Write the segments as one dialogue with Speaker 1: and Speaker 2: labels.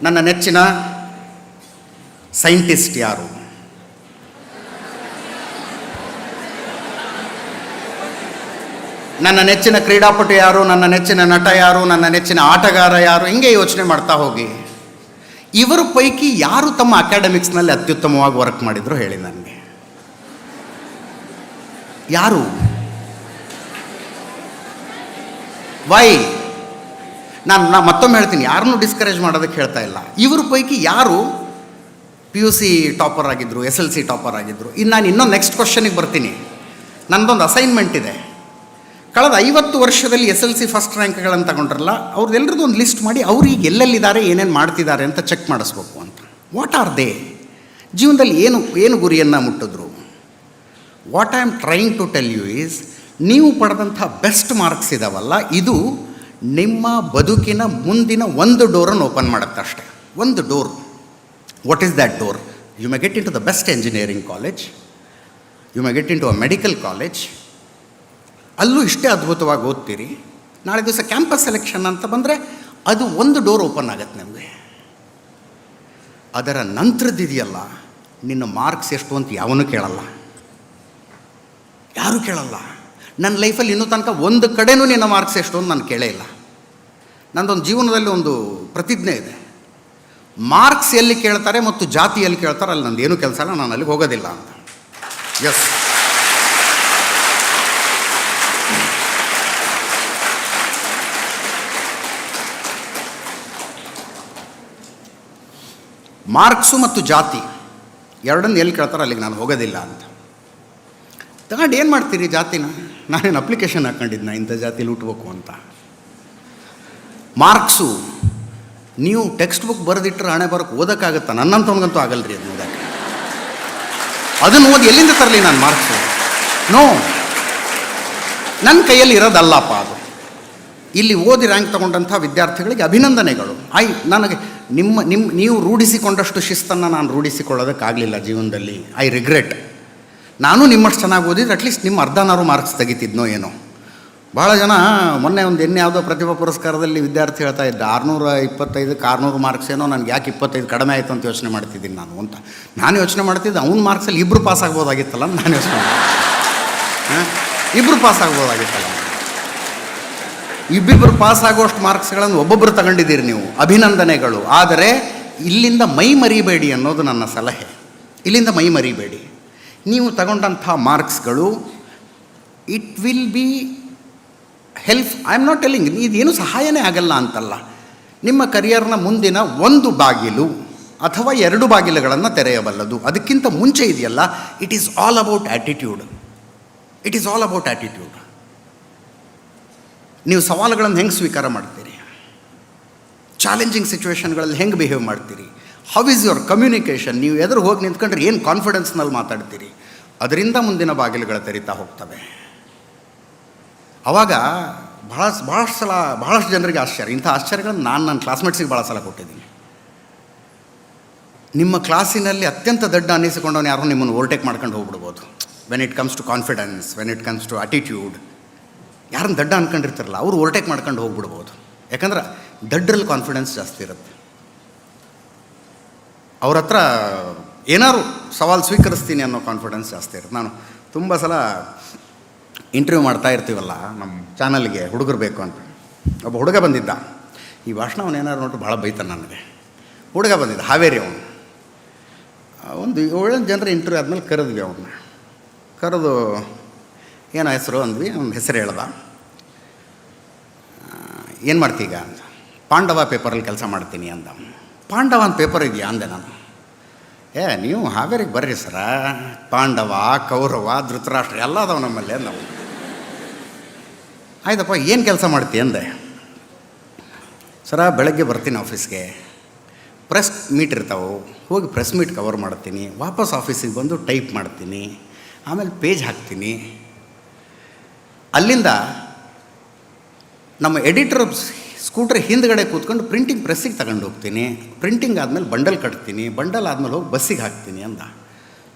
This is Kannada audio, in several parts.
Speaker 1: ನನ್ನ ನೆಚ್ಚಿನ ಸೈಂಟಿಸ್ಟ್ ಯಾರು? ನನ್ನ ನೆಚ್ಚಿನ ಕ್ರೀಡಾಪಟು ಯಾರು? ನನ್ನ ನೆಚ್ಚಿನ ನಟ ಯಾರು? ನನ್ನ ನೆಚ್ಚಿನ ಆಟಗಾರ ಯಾರು? ಹಿಂಗೆ ಯೋಚನೆ ಮಾಡ್ತಾ ಹೋಗಿ. ಇವರ ಪೈಕಿ ಯಾರು ತಮ್ಮ ಅಕಾಡೆಮಿಕ್ಸ್ನಲ್ಲಿ ಅತ್ಯುತ್ತಮವಾಗಿ ವರ್ಕ್ ಮಾಡಿದ್ರು ಹೇಳಿ ನನಗೆ. ಯಾರು? ವೈ? ನಾನು ಮತ್ತೊಮ್ಮೆ ಹೇಳ್ತೀನಿ, ಯಾರನ್ನೂ ಡಿಸ್ಕರೇಜ್ ಮಾಡೋದಕ್ಕೆ ಹೇಳ್ತಾ ಇಲ್ಲ. ಇವ್ರ ಪೈಕಿ ಯಾರು PUC ಟಾಪರ್ ಆಗಿದ್ದರು, SLC ಟಾಪರ್ ಆಗಿದ್ದರು? ಇನ್ನು ನಾನು ಇನ್ನೊಂದು ನೆಕ್ಸ್ಟ್ ಕ್ವಶನಿಗೆ ಬರ್ತೀನಿ. ನನ್ನದೊಂದು ಅಸೈನ್ಮೆಂಟ್ ಇದೆ. ಕಳೆದ 50 ವರ್ಷದಲ್ಲಿ SLC ಫಸ್ಟ್ ರ್ಯಾಂಕ್ಗಳನ್ನು ತಗೊಂಡ್ರಲ್ಲ, ಅವ್ರದ್ದೆಲ್ಲರದ್ದು ಒಂದು ಲಿಸ್ಟ್ ಮಾಡಿ ಅವ್ರು ಈಗ ಎಲ್ಲೆಲ್ಲಿದ್ದಾರೆ, ಏನೇನು ಮಾಡ್ತಿದ್ದಾರೆ ಅಂತ ಚೆಕ್ ಮಾಡಿಸ್ಬೇಕು ಅಂತ. What are they? ಜೀವನದಲ್ಲಿ ಏನು ಗುರಿಯನ್ನು ಮುಟ್ಟಿದ್ರು? What I am trying to tell you is, ನೀವು ಪಡೆದಂಥ ಬೆಸ್ಟ್ ಮಾರ್ಕ್ಸ್ ಇದಾವಲ್ಲ, ಇದು ನಿಮ್ಮ ಬದುಕಿನ ಮುಂದಿನ ಒಂದು ಡೋರನ್ನು ಓಪನ್ ಮಾಡುತ್ತೆ ಅಷ್ಟೇ. ಒಂದು door. What is that door? You may get into the best engineering college, you may get into a medical college. ಅಲ್ಲೂ ಇಷ್ಟೇ ಅದ್ಭುತವಾಗಿ ಓದ್ತೀರಿ. ನಾಳೆ ದಿವಸ ಕ್ಯಾಂಪಸ್ ಸೆಲೆಕ್ಷನ್ ಅಂತ ಬಂದರೆ ಅದು ಒಂದು ಡೋರ್ ಓಪನ್ ಆಗುತ್ತೆ ನಿಮಗೆ. ಅದರ ನಂತರದಿದೆಯಲ್ಲ, ನಿನ್ನ ಮಾರ್ಕ್ಸ್ ಎಷ್ಟು ಅಂತ ಯಾವನೂ ಕೇಳಲ್ಲ, ಯಾರೂ ಕೇಳಲ್ಲ. ನನ್ನ ಲೈಫಲ್ಲಿ ಇನ್ನೂ ತನಕ ಒಂದು ಕಡೆನೂ ನಿನ್ನ ಮಾರ್ಕ್ಸ್ ಎಷ್ಟು ಅಂತ ನಾನು ಕೇಳೇ ಇಲ್ಲ. ನನ್ನದೊಂದು ಜೀವನದಲ್ಲಿ ಒಂದು ಪ್ರತಿಜ್ಞೆ ಇದೆ, ಮಾರ್ಕ್ಸ್ ಎಲ್ಲಿ ಕೇಳ್ತಾರೆ ಮತ್ತು ಜಾತಿ ಎಲ್ಲಿ ಕೇಳ್ತಾರೆ ಅಲ್ಲಿ ನಂದು ಏನೂ ಕೆಲಸ ಇಲ್ಲ, ನಾನು ಅಲ್ಲಿಗೆ ಹೋಗೋದಿಲ್ಲ ಅಂತ. ಎಸ್, ಮಾರ್ಕ್ಸು ಮತ್ತು ಜಾತಿ ಎರಡನ್ನು ಎಲ್ಲಿ ಕೇಳ್ತಾರೆ ಅಲ್ಲಿಗೆ ನಾನು ಹೋಗೋದಿಲ್ಲ ಅಂತ. ತಗೊಂಡು ಏನು ಮಾಡ್ತೀರಿ ಜಾತಿನ? ನಾನೇನು ಅಪ್ಲಿಕೇಶನ್ ಹಾಕ್ಕೊಂಡಿದ್ನ ಇಂಥ ಜಾತಿಲಿ ಹುಟ್ಟಬೇಕು ಅಂತ? ಮಾರ್ಕ್ಸು ನೀವು ಟೆಕ್ಸ್ಟ್ ಬುಕ್ ಬರೆದಿಟ್ಟರೆ ಹಣೆ ಬರೋಕ್ಕೆ ಓದೋಕ್ಕಾಗತ್ತಾ? ನನ್ನಂತವನಿಗಂತೂ ಆಗಲ್ರಿ ಅದು ಓದೋಕ್ಕೆ. ಅದನ್ನು ಓದಿ ಎಲ್ಲಿಂದ ತರಲಿ ನಾನು ಮಾರ್ಕ್ಸು? ನೋ, ನನ್ನ ಕೈಯಲ್ಲಿ ಇರೋದಲ್ಲಪ್ಪ ಅದು. ಇಲ್ಲಿ ಓದಿ ರ್ಯಾಂಕ್ ತೊಗೊಂಡಂಥ ವಿದ್ಯಾರ್ಥಿಗಳಿಗೆ ಅಭಿನಂದನೆಗಳು. ನನಗೆ ನೀವು ರೂಢಿಸಿಕೊಂಡಷ್ಟು ಶಿಸ್ತನ್ನು ನಾನು ರೂಢಿಸಿಕೊಳ್ಳೋದಕ್ಕಾಗಲಿಲ್ಲ ಜೀವನದಲ್ಲಿ. I regret. ನಾನು ನಿಮ್ಮಷ್ಟು ಚೆನ್ನಾಗಿ ಓದಿದ್ರೆ ಅಟ್ಲೀಸ್ಟ್ ನಿಮ್ಮ ಅರ್ಧನಾರು ಮಾರ್ಕ್ಸ್ ತೆಗಿತಿದ್ನೋ ಏನೋ. ಭಾಳ ಜನ ಮೊನ್ನೆ ಒಂದು ಯಾವುದೋ ಪ್ರತಿಭಾ ಪುರಸ್ಕಾರದಲ್ಲಿ ವಿದ್ಯಾರ್ಥಿ ಹೇಳ್ತಾ ಇದ್ದ 625ಕ್ಕೆ 600 ಮಾರ್ಕ್ಸ್ ಏನೋ, ನನಗೆ ಯಾಕೆ 25 ಕಡಿಮೆ ಆಯಿತು ಅಂತ ಯೋಚನೆ ಮಾಡ್ತಿದ್ದೀನಿ ನಾನು ಅಂತ. ನಾನು ಯೋಚನೆ ಮಾಡ್ತಿದ್ದೆ, ಅವ್ನ ಮಾರ್ಕ್ಸಲ್ಲಿ ಇಬ್ಬರು ಪಾಸ್ ಆಗ್ಬೋದಾಗಿತ್ತಲ್ಲ ಅಂತ ನಾನು ಯೋಚನೆ ಮಾಡಿದೆ. ಇಬ್ಬರು ಪಾಸ್ ಆಗ್ಬೋದಾಗಿತ್ತಲ್ಲ. ಇಬ್ಬಿಬ್ಬರು ಪಾಸ್ ಆಗುವಷ್ಟು ಮಾರ್ಕ್ಸ್ಗಳನ್ನು ಒಬ್ಬೊಬ್ಬರು ತಗೊಂಡಿದ್ದೀರಿ ನೀವು, ಅಭಿನಂದನೆಗಳು. ಆದರೆ ಇಲ್ಲಿಂದ ಮೈ ಮರಿಬೇಡಿ ಅನ್ನೋದು ನನ್ನ ಸಲಹೆ. ಇಲ್ಲಿಂದ ಮೈ ಮರಿಬೇಡಿ. ನೀವು ತಗೊಂಡಂಥ ಮಾರ್ಕ್ಸ್ಗಳು it will be help. I am not telling ಇದೇನು ಸಹಾಯನೇ ಆಗಲ್ಲ ಅಂತಲ್ಲ. ನಿಮ್ಮ ಕರಿಯರ್ನ ಮುಂದಿನ ಒಂದು ಬಾಗಿಲು ಅಥವಾ 2 ಬಾಗಿಲುಗಳನ್ನು ತೆರೆಯಬಲ್ಲದು. ಅದಕ್ಕಿಂತ ಮುಂಚೆ ಇದೆಯಲ್ಲ, it is all about attitude. It is all about attitude. ನೀವು ಸವಾಲುಗಳನ್ನು ಹೆಂಗೆ ಸ್ವೀಕಾರ ಮಾಡ್ತೀರಿ? ಚಾಲೆಂಜಿಂಗ್ ಸಿಚುವೇಷನ್ಗಳಲ್ಲಿ ಹೆಂಗೆ ಬಿಹೇವ್ ಮಾಡ್ತೀರಿ? How is your communication? ನೀವು ಎದುರು ಹೋಗಿ ನಿಂತ್ಕೊಂಡ್ರೆ ಏನು ಕಾನ್ಫಿಡೆನ್ಸ್ನಲ್ಲಿ ಮಾತಾಡ್ತೀರಿ? ಅದರಿಂದ ಮುಂದಿನ ಬಾಗಿಲುಗಳು ತೆರೀತಾ ಹೋಗ್ತವೆ. ಆವಾಗ ಬಹಳಷ್ಟು ಜನರಿಗೆ ಆಶ್ಚರ್ಯ. ಇಂಥ ಆಶ್ಚರ್ಯಗಳನ್ನು ನಾನು ನನ್ನ ಕ್ಲಾಸ್ಮೇಟ್ಸಿಗೆ ಭಾಳ ಸಲ ಕೊಟ್ಟಿದ್ದೀನಿ. ನಿಮ್ಮ ಕ್ಲಾಸಿನಲ್ಲಿ ಅತ್ಯಂತ ದೊಡ್ಡ ಅನ್ನಿಸಿಕೊಂಡವನು ಯಾರೋ ನಿಮ್ಮನ್ನು ಓವರ್ಟೇಕ್ ಮಾಡ್ಕೊಂಡು ಹೋಗ್ಬಿಡ್ಬೋದು. When it comes to confidence, when it comes to attitude, ಯಾರನ್ನು ದಡ್ಡ ಅಂದ್ಕೊಂಡಿರ್ತಾರಲ್ಲ ಅವರು ಓವರ್ಟೇಕ್ ಮಾಡ್ಕೊಂಡು ಹೋಗ್ಬಿಡ್ಬೋದು. ಯಾಕಂದ್ರೆ ದಡ್ಡರಲ್ಲಿ ಕಾನ್ಫಿಡೆನ್ಸ್ ಜಾಸ್ತಿ ಇರುತ್ತೆ. ಅವ್ರ ಹತ್ರ ಏನಾದ್ರು ಸವಾಲು ಸ್ವೀಕರಿಸ್ತೀನಿ ಅನ್ನೋ ಕಾನ್ಫಿಡೆನ್ಸ್ ಜಾಸ್ತಿ ಇರುತ್ತೆ. ನಾನು ತುಂಬ ಸಲ ಇಂಟರ್ವ್ಯೂ ಮಾಡ್ತಾ ಇರ್ತೀವಲ್ಲ ನಮ್ಮ ಚಾನಲ್ಗೆ, ಹುಡುಗರು ಬೇಕು ಅಂತ. ಒಬ್ಬ ಹುಡುಗ ಬಂದಿದ್ದ. ಈ ಭಾಷಣ ಅವನು ಏನಾದ್ರು ನೋಡ್ರಿ ಭಾಳ ಬೈತಾನೆ ನನಗೆ. ಹುಡುಗ ಬಂದಿದ್ದ, ಹಾವೇರಿ ಅವನು. ಒಂದು 7 ಜನರ ಇಂಟರ್ವ್ಯೂ ಆದಮೇಲೆ ಕರೆದ್ವಿ ಅವನ್ನ. ಕರೆದು ಏನೋ ಹೆಸರು ಅಂದ್ವಿ. ಅವ್ನ ಹೆಸರು ಹೇಳ್ದ. ಏನು ಮಾಡ್ತೀಗ ಅಂತ. ಪಾಂಡವ ಪೇಪರಲ್ಲಿ ಕೆಲಸ ಮಾಡ್ತೀನಿ ಅಂದ. ಪಾಂಡವ ಅಂತ ಪೇಪರ್ ಇದೆಯಾ ಅಂದೆ ನಾನು. ನೀವು ಹಾವೇರಿಗೆ ಬರ್ರಿ ಸರ, ಪಾಂಡವ, ಕೌರವ, ಧೃತರಾಷ್ಟ್ರ ಎಲ್ಲ ಅದಾವೆ ನಮ್ಮಲ್ಲಿ ನಾವು. ಆಯ್ತಪ್ಪ, ಏನು ಕೆಲಸ ಮಾಡ್ತೀವಿ ಅಂದೆ. ಸರ ಬೆಳಗ್ಗೆ ಬರ್ತೀನಿ ಆಫೀಸ್ಗೆ, ಪ್ರೆಸ್ ಮೀಟ್ ಇರ್ತಾವೆ, ಹೋಗಿ ಪ್ರೆಸ್ ಮೀಟ್ ಕವರ್ ಮಾಡ್ತೀನಿ, ವಾಪಸ್ ಆಫೀಸಿಗೆ ಬಂದು ಟೈಪ್ ಮಾಡ್ತೀನಿ, ಆಮೇಲೆ ಪೇಜ್ ಹಾಕ್ತೀನಿ. ಅಲ್ಲಿಂದ ನಮ್ಮ ಎಡಿಟರ್ ಸ್ಕೂಟ್ರ್ ಹಿಂದ್ಗಡೆ ಕೂತ್ಕೊಂಡು ಪ್ರಿಂಟಿಂಗ್ ಪ್ರೆಸ್ಸಿಗೆ ತಗೊಂಡು ಹೋಗ್ತೀನಿ. ಪ್ರಿಂಟಿಂಗ್ ಆದಮೇಲೆ ಬಂಡಲ್ ಕಟ್ತೀನಿ, ಬಂಡಲ್ ಆದಮೇಲೆ ಹೋಗಿ ಬಸ್ಸಿಗೆ ಹಾಕ್ತೀನಿ ಅಂದ.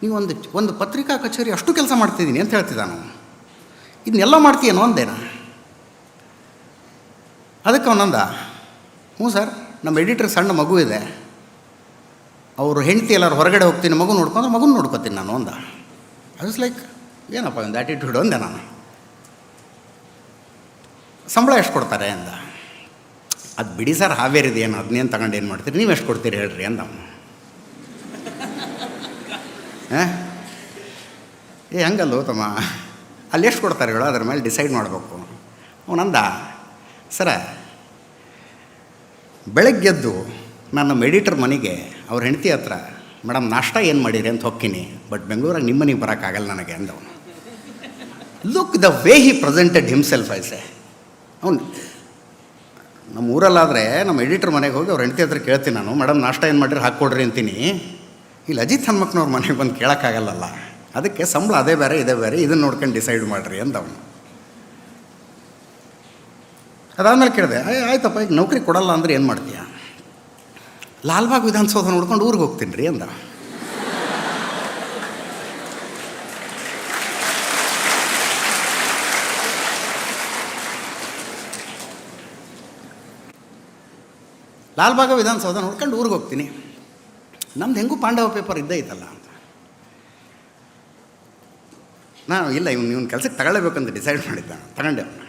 Speaker 1: ನೀವು ಒಂದು ಪತ್ರಿಕಾ ಕಚೇರಿ ಅಷ್ಟು ಕೆಲಸ ಮಾಡ್ತಿದ್ದೀನಿ ಅಂತ ಹೇಳ್ತಿದ್ದ ನಾವು. ಇದನ್ನೆಲ್ಲ ಮಾಡ್ತೀಯೇನೋ ಅಂದೇನ. ಅದಕ್ಕೆ ಅವನಂದ, ಹ್ಞೂ ಸರ್ ನಮ್ಮ ಎಡಿಟ್ರ್ ಸಣ್ಣ ಮಗು ಇದೆ, ಅವರು ಹೆಂಡತಿ ಎಲ್ಲರೂ ಹೊರಗಡೆ ಹೋಗ್ತೀನಿ, ಮಗು ನೋಡ್ಕೊಂಡ್ರೆ ಮಗುನ ನೋಡ್ಕೊತೀನಿ ನಾನು ಅಂದ. ಐ ವಾಸ್ ಲೈಕ್, ಏನಪ್ಪ ಒಂದು ಆ್ಯಟಿಟ್ಯೂಡ್ ಅಂದೆ ನಾನು. ಸಂಬಳ ಎಷ್ಟು ಕೊಡ್ತಾರೆ ಅಂದ. ಅದು ಬಿಡಿ ಸರ್, ಹಾವೇರಿದೆ ಏನು, ಅದನ್ನೇನು ತಗೊಂಡು ಏನು ಮಾಡ್ತೀರಿ, ನೀವು ಎಷ್ಟು ಕೊಡ್ತೀರಿ ಹೇಳ್ರಿ ಅಂದ ಅವನು. ಹಂಗಲ್ಲೋ ತಮ್ಮ, ಅಲ್ಲಿ ಎಷ್ಟು ಕೊಡ್ತಾರೆ ಹೇಳೋ, ಅದ್ರ ಮೇಲೆ ಡಿಸೈಡ್ ಮಾಡಬೇಕು. ಅವನಂದ, ಸರ ಬೆಳಗ್ಗೆದ್ದು ನಾನು ನಮ್ಮ ಎಡಿಟರ್ ಮನೆಗೆ ಅವ್ರ ಹೆಂಡತಿ ಹತ್ರ, ಮೇಡಮ್ ನಾಷ್ಟ ಏನು ಮಾಡಿರಿ ಅಂತ ಹೋಗ್ತೀನಿ, ಬಟ್ ಬೆಂಗಳೂರಾಗ ನಿಮ್ಮ ಮನೆಗೆ ಬರೋಕ್ಕಾಗಲ್ಲ ನನಗೆ ಅಂದವನು. Look the way he presented himself ಐಸೆ. ಅವನು ನಮ್ಮ ಊರಲ್ಲಾದರೆ ನಮ್ಮ ಎಡಿಟರ್ ಮನೆಗೆ ಹೋಗಿ ಅವ್ರ ಹೆಂಡತಿ ಹತ್ರ ಕೇಳ್ತೀನಿ ನಾನು, ಮೇಡಮ್ ನಾಷ್ಟ ಏನು ಮಾಡಿರಿ ಹಾಕ್ಕೊಡ್ರಿ ಅಂತೀನಿ. ಇಲ್ಲಿ ಅಜಿತ್ ಹನ್ಮಕ್ನವ್ರ ಮನೆಗೆ ಬಂದು ಕೇಳೋಕ್ಕಾಗಲ್ಲಲ್ಲ, ಅದಕ್ಕೆ ಸಂಬಳ ಅದೇ ಬೇರೆ ಇದೇ ಬೇರೆ, ಇದನ್ನು ನೋಡ್ಕೊಂಡು ಡಿಸೈಡ್ ಮಾಡಿರಿ ಅಂದವನು. ಅದಾದಮೇಲೆ ಕೇಳಿದೆ, ಆಯ್ತಪ್ಪ ಈಗ ನೌಕರಿ ಕೊಡಲ್ಲ ಅಂದರೆ ಏನು ಮಾಡ್ತೀಯ? ಲಾಲ್ಬಾಗ್ ವಿಧಾನಸೌಧ ನೋಡ್ಕೊಂಡು ಊರಿಗೆ ಹೋಗ್ತೀನಿ ರೀ ಅಂದ. ಲಾಲ್ಬಾಗ ವಿಧಾನಸೌಧ ನೋಡ್ಕೊಂಡು ಊರಿಗೆ ಹೋಗ್ತೀನಿ, ನಮ್ದು ಹೆಂಗೂ ಪಾಂಡವ ಪೇಪರ್ ಇದ್ದೇ ಐತಲ್ಲ ಅಂತ. ನಾನು ಇಲ್ಲ, ಇವನು ಕೆಲಸಕ್ಕೆ ತಗೊಳ್ಳೇಬೇಕಂತ ಡಿಸೈಡ್ ಮಾಡಿದ್ದ, ತಗೊಂಡೆ ಅವನು.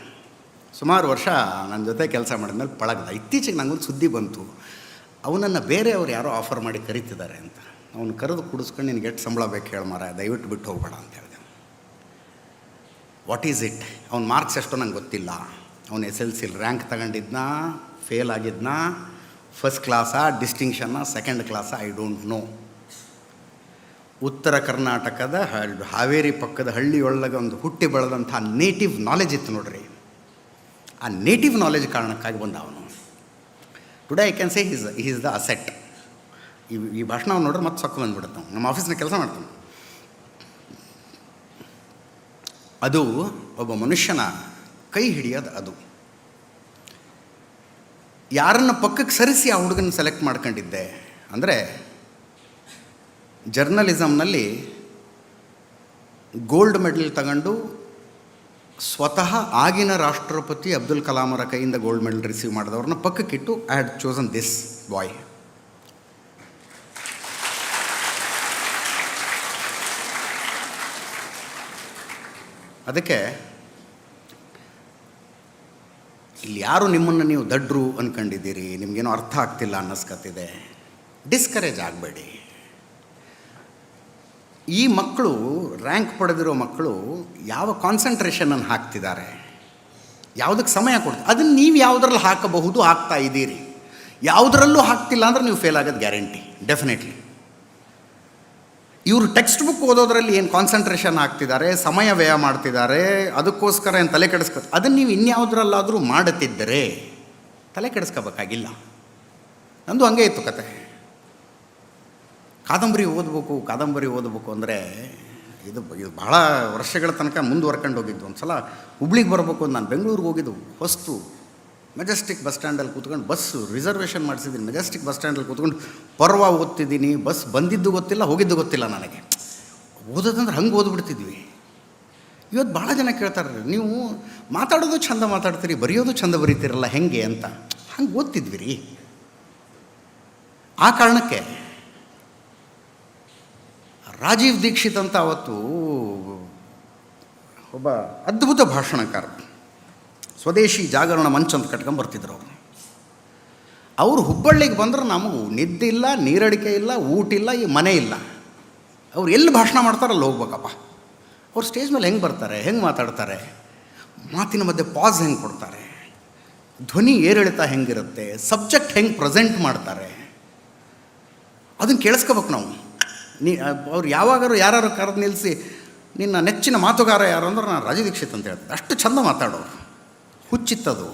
Speaker 1: ಸುಮಾರು ವರ್ಷ ನನ್ನ ಜೊತೆ ಕೆಲಸ ಮಾಡಿದ್ಮೇಲೆ ಪಳಗ್ದ. ಇತ್ತೀಚೆಗೆ ನನಗೊಂದು ಸುದ್ದಿ ಬಂತು, ಅವನನ್ನು ಬೇರೆಯವ್ರು ಯಾರೋ ಆಫರ್ ಮಾಡಿ ಕರೀತಿದ್ದಾರೆ ಅಂತ. ಅವನು ಕರೆದು ಕುಡಿಸ್ಕೊಂಡು ನಿನಗೆ ಎಷ್ಟು ಸಂಬಳ ಬೇಕು ಹೇಳಿ ಮಾರ, ದಯವಿಟ್ಟು ಬಿಟ್ಟು ಹೋಗಬೇಡ ಅಂತ ಹೇಳಿದೆ. What is it? ಅವ್ನ ಮಾರ್ಕ್ಸ್ ಎಷ್ಟೋ ನಂಗೆ ಗೊತ್ತಿಲ್ಲ. ಅವನು SLC ರ್ಯಾಂಕ್ ತಗೊಂಡಿದ್ನಾ, ಫೇಲ್ ಆಗಿದ್ನಾ, ಫಸ್ಟ್ ಕ್ಲಾಸಾ, ಡಿಸ್ಟಿಂಕ್ಷನ್ನ, ಸೆಕೆಂಡ್ ಕ್ಲಾಸಾ, ಐ ಡೋಂಟ್ ನೋ. ಉತ್ತರ ಕರ್ನಾಟಕದ ಹಾವೇರಿ ಪಕ್ಕದ ಹಳ್ಳಿಯೊಳಗೆ ಒಂದು ಹುಟ್ಟಿ ಬೆಳೆದಂಥ ನೇಟಿವ್ ನಾಲೆಜ್ ಇತ್ತು ನೋಡ್ರಿ. ಆ ನೇಟಿವ್ ನಾಲೆಜ್ ಕಾರಣಕ್ಕಾಗಿ ಬಂದ ಅವನು. Today I can say is the asset. ಈ ಭಾಷಣ ಅವ್ನು ನೋಡ್ರೆ ಮತ್ತೆ ಸೊಕ್ಕ ಬಂದುಬಿಡುತ್ತೆ. ನಾವು ನಮ್ಮ ಆಫೀಸ್ನಾಗ ಕೆಲಸ ಮಾಡ್ತಾನೆ. ಅದು ಒಬ್ಬ ಮನುಷ್ಯನ ಕೈ ಹಿಡಿಯೋದು. ಅದು ಯಾರನ್ನ ಪಕ್ಕಕ್ಕೆ ಸರಿಸಿ ಆ ಹುಡುಗನ ಸೆಲೆಕ್ಟ್ ಮಾಡ್ಕೊಂಡಿದ್ದೆ ಅಂದರೆ, ಜರ್ನಲಿಸಮ್ನಲ್ಲಿ ಗೋಲ್ಡ್ ಮೆಡಲ್ ತಗೊಂಡು ಸ್ವತಃ ಆಗಿನ ರಾಷ್ಟ್ರಪತಿ ಅಬ್ದುಲ್ ಕಲಾಮರ ಕೈಯಿಂದ ಗೋಲ್ಡ್ ಮೆಡಲ್ ರಿಸೀವ್ ಮಾಡಿದವ್ರನ್ನ ಪಕ್ಕಕ್ಕಿಟ್ಟು I had chosen this boy. ಅದಕ್ಕೆ ಇಲ್ಲಿ ಯಾರು ನಿಮ್ಮನ್ನು ನೀವು ದಡ್ರು ಅಂದ್ಕೊಂಡಿದ್ದೀರಿ, ನಿಮಗೇನೋ ಅರ್ಥ ಆಗ್ತಿಲ್ಲ ಅನ್ನಿಸ್ಕತ್ತಿದೆ, ಡಿಸ್ಕರೇಜ್ ಆಗಬೇಡಿ. ಈ ಮಕ್ಕಳು, ರ್ಯಾಂಕ್ ಪಡೆದಿರೋ ಮಕ್ಕಳು ಯಾವ ಕಾನ್ಸಂಟ್ರೇಷನನ್ನು ಹಾಕ್ತಿದ್ದಾರೆ, ಯಾವುದಕ್ಕೆ ಸಮಯ ಕೊಡ್ತಾರೆ, ಅದನ್ನು ನೀವು ಯಾವುದ್ರಲ್ಲಿ ಹಾಕಬಹುದು, ಹಾಕ್ತಾ ಇದ್ದೀರಿ. ಯಾವುದರಲ್ಲೂ ಹಾಕ್ತಿಲ್ಲ ಅಂದ್ರೆ ನೀವು ಫೇಲ್ ಆಗೋದು ಗ್ಯಾರಂಟಿ, ಡೆಫಿನೆಟ್ಲಿ. ಇವರು ಟೆಕ್ಸ್ಟ್ ಬುಕ್ ಓದೋದ್ರಲ್ಲಿ ಏನು ಕಾನ್ಸಂಟ್ರೇಷನ್ ಹಾಕ್ತಿದ್ದಾರೆ, ಸಮಯ ವ್ಯಯ ಮಾಡ್ತಿದ್ದಾರೆ, ಅದಕ್ಕೋಸ್ಕರ ಏನು ತಲೆ ಕೆಡಿಸ್ಕೊ, ಅದನ್ನು ನೀವು ಇನ್ಯಾವುದ್ರಲ್ಲಾದರೂ ಮಾಡುತ್ತಿದ್ದರೆ ತಲೆ ಕೆಡಿಸ್ಕೋಬೇಕಾಗಿಲ್ಲ. ನಂದು ಹಂಗೆ ಇತ್ತು ಕತೆ. ಕಾದಂಬರಿ ಓದಬೇಕು ಅಂದರೆ ಇದು ಭಾಳ ವರ್ಷಗಳ ತನಕ ಮುಂದುವರ್ಕೊಂಡು ಹೋಗಿದ್ದು. ಒಂದು ಸಲ ಹುಬ್ಳಿಗೆ ಬರಬೇಕು ಅಂತ ನಾನು ಬೆಂಗಳೂರಿಗೆ ಹೋಗಿದ್ದು. ಫಸ್ಟು ಮೆಜೆಸ್ಟಿಕ್ ಬಸ್ ಸ್ಟ್ಯಾಂಡಲ್ಲಿ ಕೂತ್ಕೊಂಡು, ಬಸ್ಸು ರಿಸರ್ವೇಷನ್ ಮಾಡಿಸಿದ್ದೀನಿ, ಮೆಜೆಸ್ಟಿಕ್ ಬಸ್ ಸ್ಟ್ಯಾಂಡಲ್ಲಿ ಕೂತ್ಕೊಂಡು ಪರ್ವ ಓದ್ತಿದ್ದೀನಿ. ಬಸ್ ಬಂದಿದ್ದು ಗೊತ್ತಿಲ್ಲ, ಹೋಗಿದ್ದು ಗೊತ್ತಿಲ್ಲ ನನಗೆ. ಓದೋದಂದ್ರೆ ಹಂಗೆ ಓದ್ಬಿಡ್ತಿದ್ವಿ. ಇವತ್ತು ಭಾಳ ಜನ ಕೇಳ್ತಾರೆ, ನೀವು ಮಾತಾಡೋದು ಚಂದ ಮಾತಾಡ್ತೀರಿ, ಬರೆಯೋದು ಚಂದ ಬರೀತೀರಲ್ಲ ಹೆಂಗೆ ಅಂತ. ಹಂಗೆ ಓದ್ತಿದ್ವಿ ರೀ. ಆ ಕಾರಣಕ್ಕೆ ರಾಜೀವ್ ದೀಕ್ಷಿತ್ ಅಂತ ಅವತ್ತು ಒಬ್ಬ ಅದ್ಭುತ ಭಾಷಣಕಾರ, ಸ್ವದೇಶಿ ಜಾಗರಣ ಮಂಚ ಅಂತ ಕಟ್ಕೊಂಬರ್ತಿದ್ರು ಅವರು ಹುಬ್ಬಳ್ಳಿಗೆ ಬಂದ್ರೆ ನಮಗೂ ನಿದ್ದೆ ಇಲ್ಲ, ನೀರಡಿಕೆ ಇಲ್ಲ, ಊಟ ಇಲ್ಲ, ಈ ಮನೆ ಇಲ್ಲ. ಅವ್ರು ಎಲ್ಲಿ ಭಾಷಣ ಮಾಡ್ತಾರಲ್ಲ ಹೋಗ್ಬೇಕಪ್ಪ. ಅವ್ರು ಸ್ಟೇಜ್ ಮೇಲೆ ಹೆಂಗೆ ಬರ್ತಾರೆ, ಹೆಂಗೆ ಮಾತಾಡ್ತಾರೆ, ಮಾತಿನ ಮಧ್ಯೆ ಪಾಸ್ ಹೆಂಗೆ ಕೊಡ್ತಾರೆ, ಧ್ವನಿ ಏರಿಳಿತ ಹೆಂಗಿರುತ್ತೆ, ಸಬ್ಜೆಕ್ಟ್ ಹೆಂಗೆ ಪ್ರೆಸೆಂಟ್ ಮಾಡ್ತಾರೆ, ಅದನ್ನು ಕೇಳಿಸ್ಕೋಬೇಕು ನಾವು. ಅವ್ರು ಯಾವಾಗಾರು ಯಾರು ಕರೆದು ನಿಲ್ಲಿಸಿ ನಿನ್ನ ನೆಚ್ಚಿನ ಮಾತುಗಾರ ಯಾರು ಅಂದ್ರೆ ನಾನು ರಾಜೀವ್ ದೀಕ್ಷಿತ್ ಅಂತ ಹೇಳ್ತಿದ್ದೆ. ಅಷ್ಟು ಚಂದ ಮಾತಾಡೋರು, ಹುಚ್ಚಿತ್ತದು.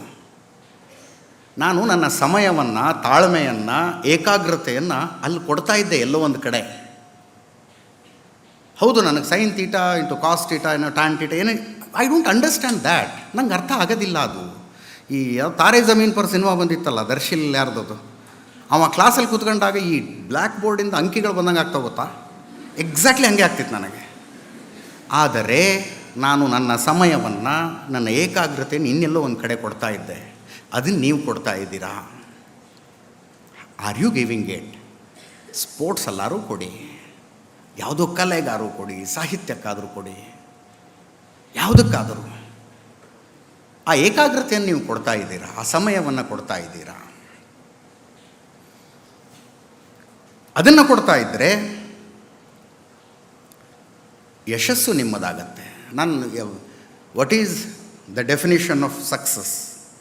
Speaker 1: ನಾನು ನನ್ನ ಸಮಯವನ್ನು, ತಾಳ್ಮೆಯನ್ನು, ಏಕಾಗ್ರತೆಯನ್ನು ಅಲ್ಲಿ ಕೊಡ್ತಾ ಇದ್ದೆ ಎಲ್ಲೋ ಒಂದು ಕಡೆ. ಹೌದು, ನನಗೆ sine theta into cos theta ಏನೋ ಟ್ಯಾನ್ ತೀಟಾ ಏನೋ ಐ ಡೋಂಟ್ ಅಂಡರ್ಸ್ಟ್ಯಾಂಡ್ ದ್ಯಾಟ್. ನಂಗೆ ಅರ್ಥ ಆಗೋದಿಲ್ಲ ಅದು. ಈ ತಾರೇ ಜಮೀನ್ ಪರ್ ಸಿನಿಮಾ ಬಂದಿತ್ತಲ್ಲ, ದರ್ಶಿಲ್ ಯಾರ್ದದು, ಅವ ಕ್ಲಾಸಲ್ಲಿ ಕೂತ್ಕೊಂಡಾಗ ಈ ಬ್ಲ್ಯಾಕ್ ಬೋರ್ಡಿಂದ ಅಂಕಿಗಳು ಬಂದಂಗೆ ಆಗ್ತಾ ಗೊತ್ತಾ, ಎಕ್ಸಾಕ್ಟ್ಲಿ ಹಂಗೆ ಆಗ್ತಿತ್ತು ನನಗೆ. ಆದರೆ ನಾನು ನನ್ನ ಸಮಯವನ್ನು, ನನ್ನ ಏಕಾಗ್ರತೆಯನ್ನು ಇನ್ನೆಲ್ಲೋ ಒಂದು ಕಡೆ ಕೊಡ್ತಾ ಇದ್ದೆ. ಅದನ್ನು ನೀವು ಕೊಡ್ತಾ ಇದ್ದೀರಾ. Are you giving it? Sports ಎಲ್ಲರೂ ಕೊಡಿ, ಯಾವುದೋ ಕಲೆಗಾರು ಕೊಡಿ, ಸಾಹಿತ್ಯಕ್ಕಾದರೂ ಕೊಡಿ, ಯಾವುದಕ್ಕಾದರೂ ಆ ಏಕಾಗ್ರತೆಯನ್ನು ನೀವು ಕೊಡ್ತಾ ಇದ್ದೀರಾ, ಆ ಸಮಯವನ್ನು ಕೊಡ್ತಾ ಇದ್ದೀರಾ. ಅದನ್ನು ಕೊಡ್ತಾ ಇದ್ದರೆ ಯಶಸ್ಸು ನಿಮ್ಮದಾಗತ್ತೆ. What is the definition of success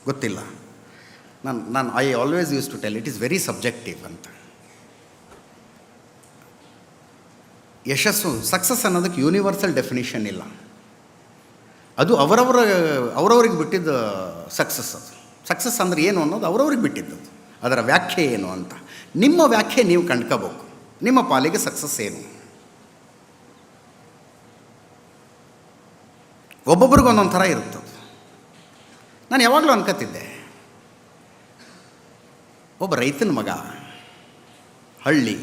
Speaker 1: ಗೊತ್ತಿಲ್ಲ. ನಾನು I always use to tell it is very subjective ಅಂತ. ಯಶಸ್ಸು, ಸಕ್ಸಸ್ ಅನ್ನೋದಕ್ಕೆ ಯೂನಿವರ್ಸಲ್ ಡೆಫಿನಿಷನ್ ಇಲ್ಲ. ಅದು ಅವರವ್ರಿಗೆ ಬಿಟ್ಟಿದ್ದ ಸಕ್ಸಸ್. ಅದು ಸಕ್ಸಸ್ ಅಂದರೆ ಏನು ಅನ್ನೋದು ಅವರವ್ರಿಗೆ ಬಿಟ್ಟಿದ್ದದು, ಅದರ ವ್ಯಾಖ್ಯೆ ಏನು ಅಂತ. ನಿಮ್ಮ ವ್ಯಾಖ್ಯೆ ನೀವು ಕಂಡ್ಕೋಬೇಕು. ನಿಮ್ಮ ಪಾಲಿಗೆ ಸಕ್ಸಸ್ ಏನು? ಒಬ್ಬೊಬ್ರಿಗೆ ಒಂದೊಂದು ಥರ ಇರುತ್ತದು. ನಾನು ಯಾವಾಗಲೂ ಅನ್ಕೋತಿದ್ದೆ, ಒಬ್ಬ ರೈತನ ಮಗ, ಹಳ್ಳಿ.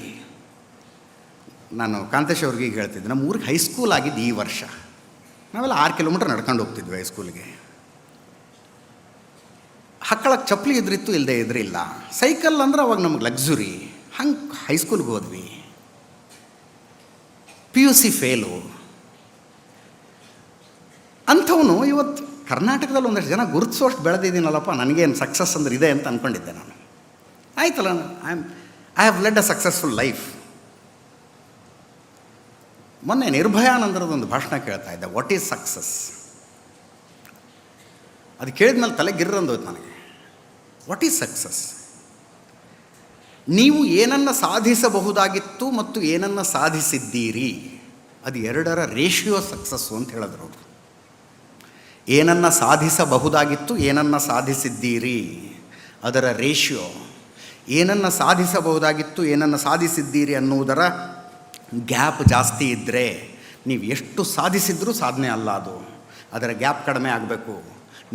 Speaker 1: ನಾನು ಕಾಂತೇಶ್ ಅವ್ರಿಗೆ ಹೇಳ್ತಿದ್ದೆ, ನಮ್ಮ ಊರಿಗೆ ಹೈಸ್ಕೂಲ್ ಆಗಿದ್ದು ಈ ವರ್ಷ. ನಾವೆಲ್ಲ 6 ಕಿಲೋಮೀಟ್ರ್ ನಡ್ಕೊಂಡು ಹೋಗ್ತಿದ್ವಿ ಹೈಸ್ಕೂಲ್ಗೆ. ಹಕ್ಕಳಕ್ಕೆ ಚಪ್ಪಲಿ ಇದ್ರಿತ್ತು, ಇಲ್ಲದೆ ಇದ್ರಿಲ್ಲ. ಸೈಕಲ್ ಅಂದ್ರೆ ಅವಾಗ ನಮಗೆ ಲಕ್ಸುರಿ. ಹಂಗೆ ಹೈಸ್ಕೂಲ್ಗೆ ಹೋದ್ವಿ. PUC fail. ಅಂಥವನು ಇವತ್ತು ಕರ್ನಾಟಕದಲ್ಲಿ ಒಂದಷ್ಟು ಜನ ಗುರುತಿಸೋಷ್ಟು ಬೆಳೆದಿದ್ದೀನಲ್ಲಪ್ಪ, ನನಗೇನು ಸಕ್ಸಸ್ ಅಂದ್ರೆ ಇದೆ ಅಂತ ಅಂದ್ಕೊಂಡಿದ್ದೆ ನಾನು. ಆಯ್ತಲ್ಲ, I have led a successful life. ಮೊನ್ನೆ ನಿರ್ಭಯಾನಂದರದೊಂದು ಭಾಷಣ ಕೇಳ್ತಾ ಇದ್ದೆ, ವಾಟ್ ಈಸ್ ಸಕ್ಸಸ್? ಅದು ಕೇಳಿದ್ಮೇಲೆ ತಲೆ ಗಿರ್ರಂದೋಯ್ತು ನನಗೆ. What is success? ನೀವು ಏನನ್ನು ಸಾಧಿಸಬಹುದಾಗಿತ್ತು ಮತ್ತು ಏನನ್ನು ಸಾಧಿಸಿದ್ದೀರಿ, ಅದು ಎರಡರ ರೇಷಿಯೋ ಸಕ್ಸಸ್ಸು ಅಂತ ಹೇಳಿದ್ರು ಅವರು. ಏನನ್ನು ಸಾಧಿಸಬಹುದಾಗಿತ್ತು, ಏನನ್ನು ಸಾಧಿಸಿದ್ದೀರಿ, ಅದರ ರೇಷಿಯೋ. ಏನನ್ನು ಸಾಧಿಸಬಹುದಾಗಿತ್ತು, ಏನನ್ನು ಸಾಧಿಸಿದ್ದೀರಿ ಅನ್ನುವುದರ ಗ್ಯಾಪ್ ಜಾಸ್ತಿ ಇದ್ದರೆ ನೀವು ಎಷ್ಟು ಸಾಧಿಸಿದ್ರೂ ಸಾಧನೆ ಅಲ್ಲ ಅದು. ಅದರ ಗ್ಯಾಪ್ ಕಡಿಮೆ ಆಗಬೇಕು.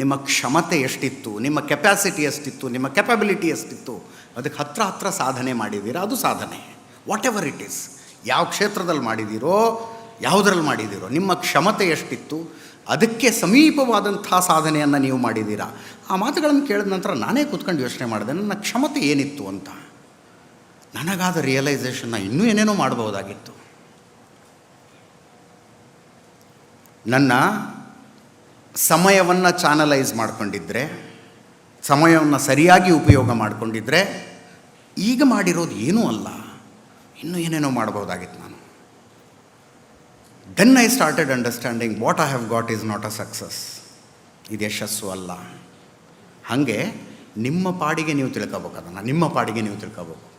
Speaker 1: ನಿಮ್ಮ ಕ್ಷಮತೆ ಎಷ್ಟಿತ್ತು, ನಿಮ್ಮ ಕೆಪ್ಯಾಸಿಟಿ ಎಷ್ಟಿತ್ತು, ನಿಮ್ಮ ಕೆಪಬಿಲಿಟಿ ಎಷ್ಟಿತ್ತು, ಅದಕ್ಕೆ ಹತ್ರ ಸಾಧನೆ ಮಾಡಿದ್ದೀರಾ, ಅದು ಸಾಧನೆ. ವಾಟ್ ಎವರ್ ಇಟ್ ಈಸ್, ಯಾವ ಕ್ಷೇತ್ರದಲ್ಲಿ ಮಾಡಿದ್ದೀರೋ, ಯಾವುದರಲ್ಲಿ ಮಾಡಿದ್ದೀರೋ, ನಿಮ್ಮ ಕ್ಷಮತೆ ಎಷ್ಟಿತ್ತು, ಅದಕ್ಕೆ ಸಮೀಪವಾದಂಥ ಸಾಧನೆಯನ್ನು ನೀವು ಮಾಡಿದ್ದೀರಾ. ಆ ಮಾತುಗಳನ್ನು ಕೇಳಿದ ನಂತರ ನಾನೇ ಕೂತ್ಕೊಂಡು ಯೋಚನೆ ಮಾಡಿದೆ, ನನ್ನ ಕ್ಷಮತೆ ಏನಿತ್ತು ಅಂತ. ನನಗಾದ ರಿಯಲೈಸೇಷನ್ನ ಇನ್ನೂ ಏನೇನೋ ಮಾಡಬಹುದಾಗಿತ್ತು. ನನ್ನ ಸಮಯವನ್ನು ಚಾನಲೈಸ್ ಮಾಡಿಕೊಂಡಿದ್ದರೆ, ಸಮಯವನ್ನು ಸರಿಯಾಗಿ ಉಪಯೋಗ ಮಾಡಿಕೊಂಡಿದ್ದರೆ ಈಗ ಮಾಡಿರೋದು ಏನೂ ಅಲ್ಲ, ಇನ್ನೂ ಏನೇನೋ ಮಾಡಬಹುದಾಗಿತ್ತು ನಾನು. Then I started understanding what I have got is not a success. ಇದು ಯಶಸ್ಸು ಅಲ್ಲ. ಹಾಗೆ ನಿಮ್ಮ ಪಾಡಿಗೆ ನೀವು ತಿಳ್ಕೋಬೇಕು, ಅದನ್ನು ನಿಮ್ಮ ಪಾಡಿಗೆ ನೀವು ತಿಳ್ಕೋಬೇಕು.